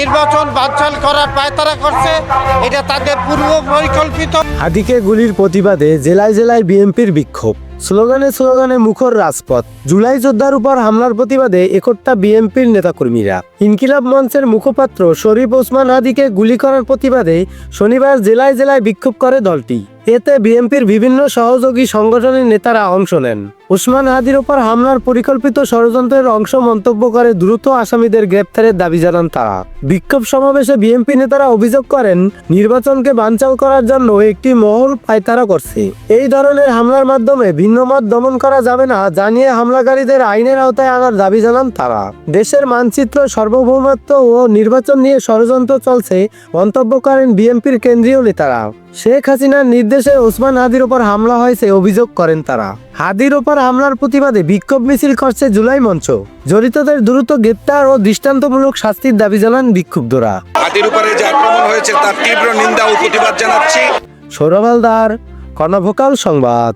নির্বাচন বানচাল করার পায়তারা করছে, এটা তাদের পূর্ব পরিকল্পিত। হাদিকে গুলির প্রতিবাদে জেলায় জেলায় বিএনপির বিক্ষোভ, স্লোগানে স্লোগানে মুখর রাজপথ। জুলাই যোদ্ধার উপর হামলার প্রতিবাদে একট্টা বিএনপির নেতাকর্মীরা। ইনকিলাব মঞ্চের মুখপাত্র শরীফ ওসমান হাদিকে গুলি করার প্রতিবাদে শনিবার জেলায় জেলায় বিক্ষোভ করে দলটি। এতে বিএনপির বিভিন্ন সহযোগী সংগঠনের নেতারা অংশ নেন। ওসমান হাদির ওপর হামলার পরিকল্পিত ষড়যন্ত্রের অংশ মন্তব্য করে দ্রুত আসামিদের গ্রেপ্তারের দাবি জানান তারা। বিক্ষোভ সমাবেশে বিএনপি নেতারা অভিযোগ করেন, নির্বাচনকে বানচাল করার জন্য একটি মহল পায়তারা করছে। এই ধরনের হামলার মাধ্যমে ভিন্নমত দমন করা যাবে না জানিয়ে হামলাকারীদের আইনের আওতায় আনার দাবি জানান তারা। দেশের মানচিত্র, সার্বভৌমত্ব ও নির্বাচন নিয়ে ষড়যন্ত্র চলছে মন্তব্য করেন বিএনপির কেন্দ্রীয় নেতারা। শেখ হাসিনার নির্দেশে ওসমান হাদির ওপর হামলা হয়েছে অভিযোগ করেন তারা। হাদির ওপর হামলার প্রতিবাদে বিক্ষোভ মিছিল করছে জুলাই মঞ্চ। জড়িতদের দ্রুত গ্রেপ্তার ও দৃষ্টান্তমূলক শাস্তির দাবি জানান বিক্ষুব্ধরা। হাদির উপরে যে আক্রমণ হয়েছে তার তীব্র নিন্দা ও প্রতিবাদ জানাচ্ছি। সৌরভ হালদার, কর্ণভোকাল সংবাদ।